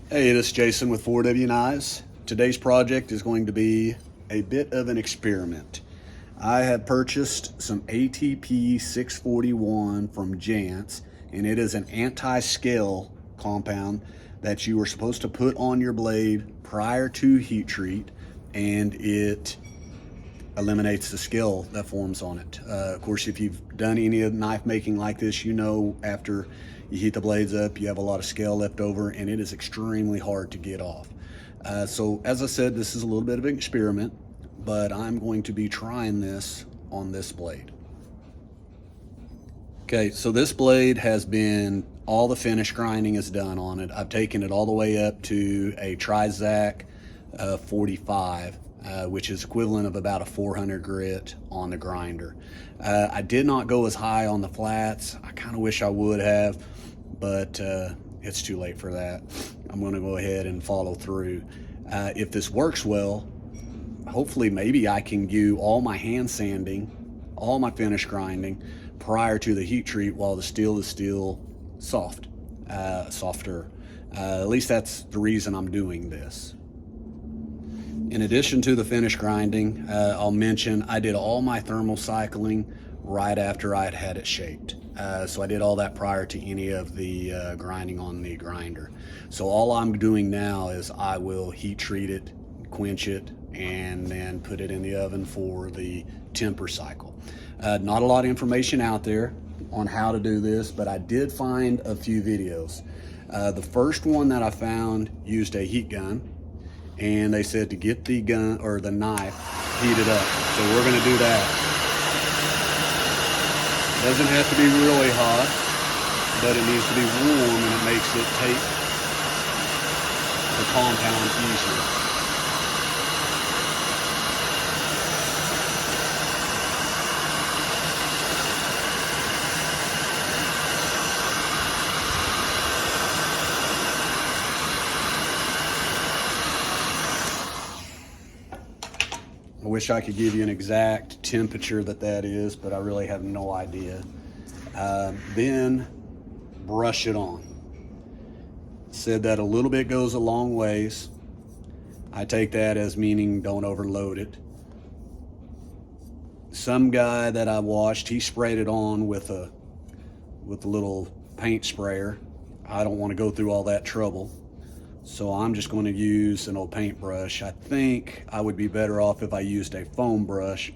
Hey, this is Jason with 4W&Is. Today's project is going to be a bit of an experiment. I have purchased some ATP 641 from Jantz, and it is an anti-scale compound that you are supposed to put on your blade prior to heat treat, and it eliminates the scale that forms on it. Of course, if you've done any of knife making like this, you know after you heat the blades up, you have a lot of scale left over, and it is extremely hard to get off. So as I said, this is a little bit of an experiment, but I'm going to be trying this on this blade. Okay, so this blade has been, all the finish grinding is done on it. I've taken it all the way up to a Trizac 45, which is equivalent of about a 400 grit on the grinder. I did not go as high on the flats. I kind of wish I would have, but it's too late for that. I'm gonna go ahead and follow through. If this works well, hopefully maybe I can do all my hand sanding, all my finish grinding prior to the heat treat while the steel is still softer. At least that's the reason I'm doing this. In addition to the finish grinding, I'll mention I did all my thermal cycling right after I had it shaped. So I did all that prior to any of the grinding on the grinder. So all I'm doing now is I will heat treat it, quench it, and then put it in the oven for the temper cycle. Not a lot of information out there on how to do this, but I did find a few videos. The first one that I found used a heat gun, and they said to get the gun or the knife heated up. So we're gonna do that. Doesn't have to be really hot, but it needs to be warm, and it makes it take the compound easier. I wish I could give you an exact temperature that is, but I really have no idea. Then brush it on. Said that a little bit goes a long ways. I take that as meaning don't overload it. Some guy that I watched, he sprayed it on with a little paint sprayer. I don't want to go through all that trouble. So I'm just going to use an old paintbrush. I think I would be better off if I used a foam brush,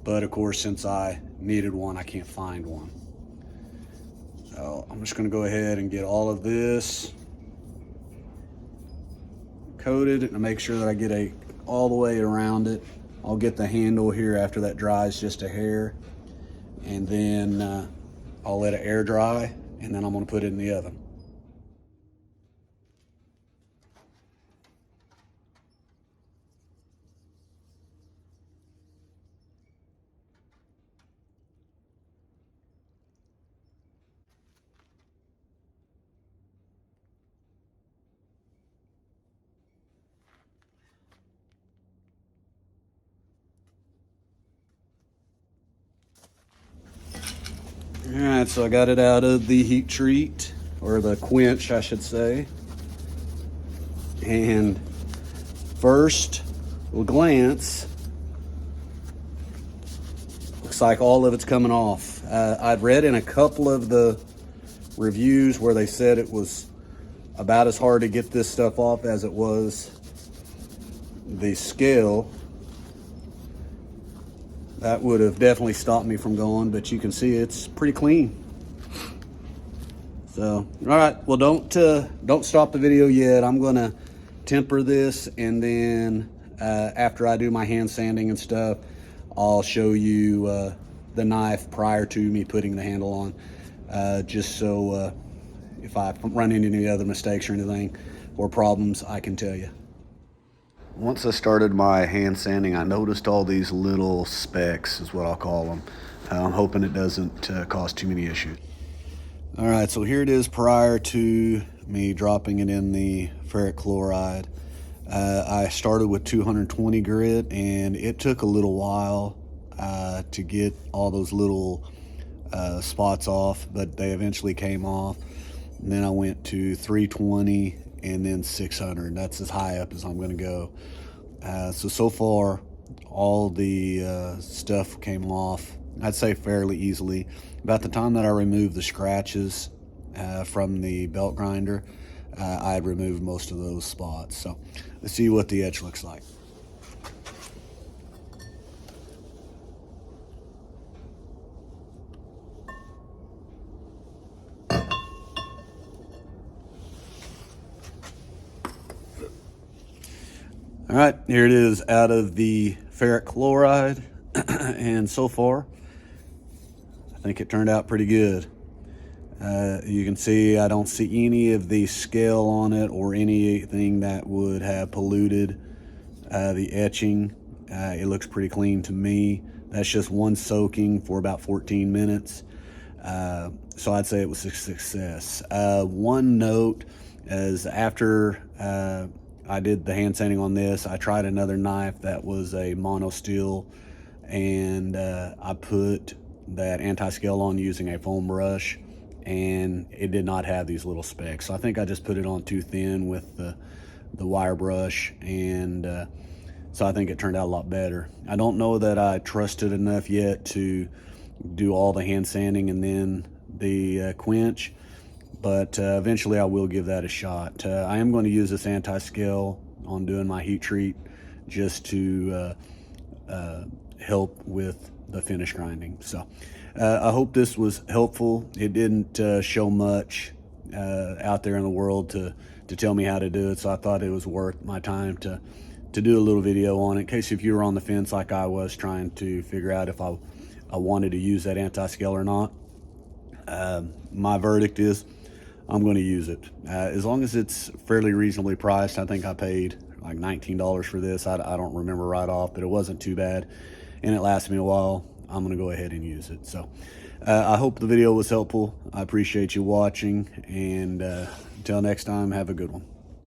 but of course, since I needed one, I can't find one. So I'm just going to go ahead and get all of this coated and make sure that I get all the way around it. I'll get the handle here after that dries just a hair, and then I'll let it air dry, and then I'm going to put it in the oven. All right, so I got it out of the heat treat, or the quench, I should say. And first, a glance, looks like all of it's coming off. I've read in a couple of the reviews where they said it was about as hard to get this stuff off as it was the scale. That would have definitely stopped me from going, but you can see it's pretty clean. So, all right, well, don't stop the video yet. I'm gonna temper this, and then after I do my hand sanding and stuff, I'll show you the knife prior to me putting the handle on, just so if I run into any other mistakes or anything or problems, I can tell you. Once I started my hand sanding, I noticed all these little specks, is what I'll call them. I'm hoping it doesn't cause too many issues. All right, so here it is prior to me dropping it in the ferric chloride. I started with 220 grit, and it took a little while to get all those little spots off, but they eventually came off. And then I went to 320 and then 600. That's as high up as I'm going to go. So far, all the stuff came off, I'd say fairly easily. About the time that I removed the scratches from the belt grinder, I had removed most of those spots. So let's see what the edge looks like. All right, here it is out of the ferric chloride. And so far, I think it turned out pretty good. You can see I don't see any of the scale on it or anything that would have polluted the etching. It looks pretty clean to me. That's just one soaking for about 14 minutes. So I'd say it was a success. One note is after I did the hand sanding on this, I tried another knife that was a mono steel, and I put that anti-scale on using a foam brush, and it did not have these little specks. So I think I just put it on too thin with the wire brush, and so I think it turned out a lot better. I don't know that I trusted enough yet to do all the hand sanding and then the quench, but eventually I will give that a shot. I am going to use this anti-scale on doing my heat treat just to help with the finish grinding. So I hope this was helpful. It didn't show much out there in the world to tell me how to do it, so I thought it was worth my time to do a little video on it, in case if you were on the fence like I was, trying to figure out if I wanted to use that anti-scale or not. My verdict is I'm going to use it. As long as it's fairly reasonably priced. I think I paid like $19 for this. I don't remember right off, but it wasn't too bad, and it lasted me a while. I'm going to go ahead and use it. So I hope the video was helpful. I appreciate you watching, and until next time, have a good one.